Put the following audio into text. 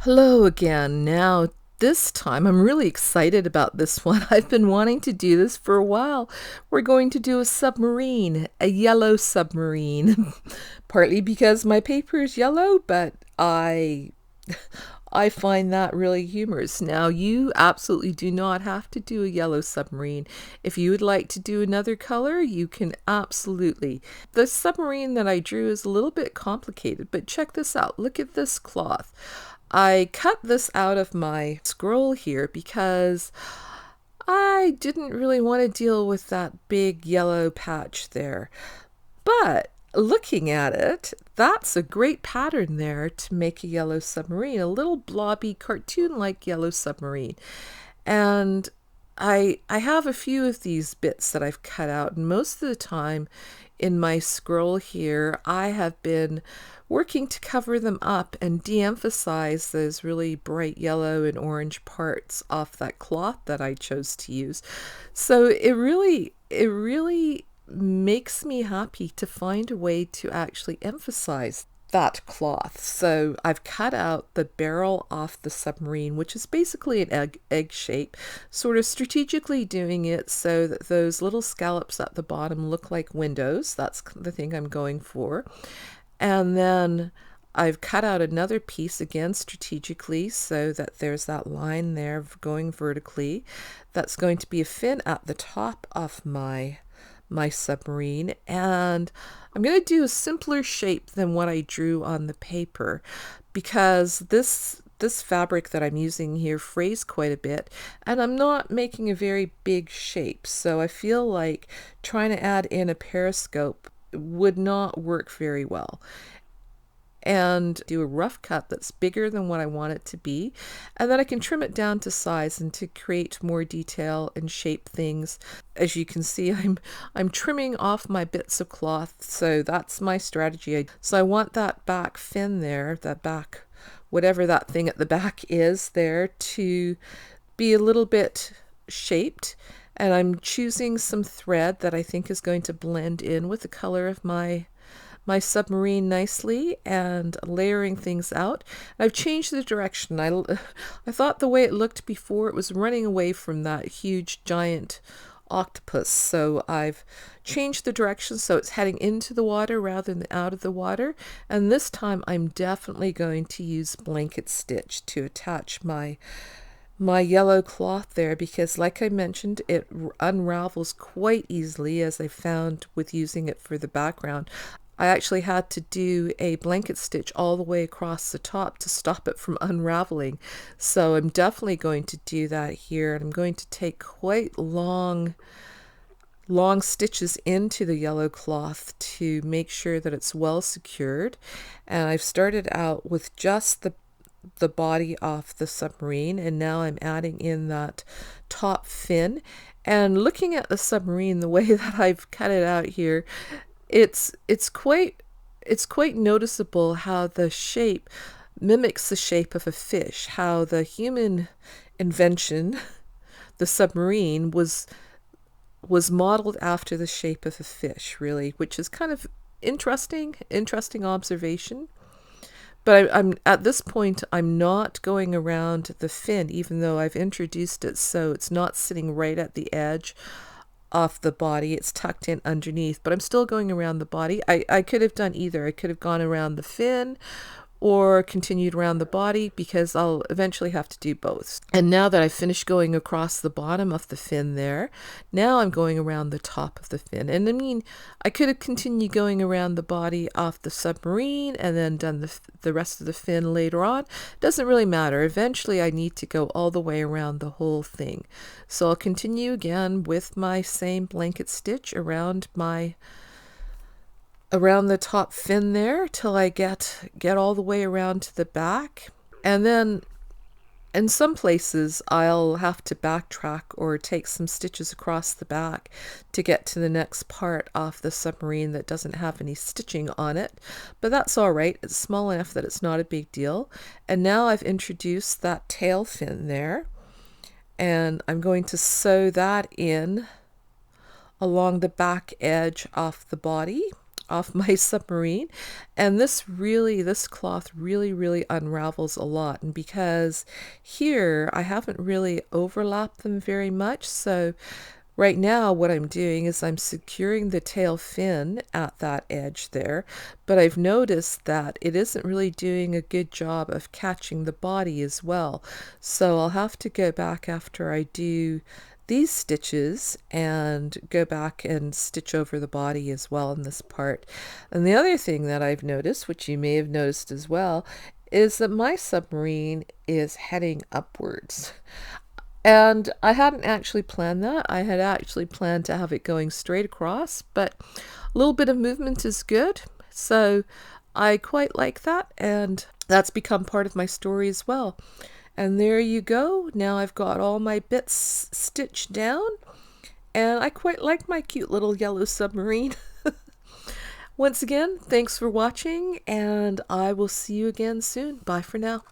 Hello again. Now, this time I'm really excited about this one. I've been wanting to do this for a while. We're going to do a submarine, a yellow submarine. Partly because my paper is yellow, but I find that really humorous. Now, you absolutely do not have to do a yellow submarine. If you would like to do another color, you can absolutely. The submarine that I drew is a little bit complicated, but check this out. Look at this cloth. I cut this out of my scroll here because I didn't really want to deal with that big yellow patch there. But looking at it, that's a great pattern there to make a yellow submarine, a little blobby cartoon-like yellow submarine. And I have a few of these bits that I've cut out, and most of the time in my scroll here, I have been working to cover them up and de-emphasize those really bright yellow and orange parts off that cloth that I chose to use. So it really makes me happy to find a way to actually emphasize that cloth. So I've cut out the barrel off the submarine, which is basically an egg shape, sort of strategically doing it so that those little scallops at the bottom look like windows. That's the thing I'm going for. And then I've cut out another piece again strategically so that there's that line there going vertically. That's going to be a fin at the top of my submarine, and I'm going to do a simpler shape than what I drew on the paper because this fabric that I'm using here frays quite a bit, and I'm not making a very big shape, so I feel like trying to add in a periscope would not work very well, and do a rough cut that's bigger than what I want it to be, and then I can trim it down to size and to create more detail and shape things. As you can see, I'm trimming off my bits of cloth, so that's my strategy. So I want that back fin there, that back, whatever that thing at the back is there, to be a little bit shaped, and I'm choosing some thread that I think is going to blend in with the color of my submarine nicely and layering things out. I've changed the direction. I thought the way it looked before, it was running away from that huge giant octopus. So I've changed the direction so it's heading into the water rather than out of the water. And this time I'm definitely going to use blanket stitch to attach my yellow cloth there because, like I mentioned, it unravels quite easily, as I found with using it for the background. I actually had to do a blanket stitch all the way across the top to stop it from unraveling. So I'm definitely going to do that here, and I'm going to take quite long stitches into the yellow cloth to make sure that it's well secured. And I've started out with just the body of the submarine, and now I'm adding in that top fin. And looking at the submarine the way that I've cut it out here, it's quite noticeable how the shape mimics the shape of a fish, how the human invention, the submarine, was modeled after the shape of a fish, really, which is kind of interesting observation. But I'm at this point, I'm not going around the fin, even though I've introduced it so it's not sitting right at the edge off the body. It's tucked in underneath, but I'm still going around the body. I could have done either. I could have gone around the fin or continued around the body, because I'll eventually have to do both. And now that I've finished going across the bottom of the fin there, now I'm going around the top of the fin. And I mean, I could have continued going around the body off the submarine and then done the rest of the fin later on. Doesn't really matter. Eventually I need to go all the way around the whole thing. So I'll continue again with my same blanket stitch around the top fin there till I get all the way around to the back. And then in some places I'll have to backtrack or take some stitches across the back to get to the next part of the submarine that doesn't have any stitching on it, but that's all right. It's small enough that it's not a big deal. And now I've introduced that tail fin there, and I'm going to sew that in along the back edge of the body off my submarine, and this cloth really unravels a lot. And because here I haven't really overlapped them very much, so right now what I'm doing is I'm securing the tail fin at that edge there, but I've noticed that it isn't really doing a good job of catching the body as well. So I'll have to go back after I do these stitches and go back and stitch over the body as well in this part. And the other thing that I've noticed, which you may have noticed as well, is that my submarine is heading upwards. And I hadn't actually planned that. I had actually planned to have it going straight across, but a little bit of movement is good. So I quite like that, and that's become part of my story as well. And there you go. Now I've got all my bits stitched down, and I quite like my cute little yellow submarine. Once again, thanks for watching, and I will see you again soon. Bye for now.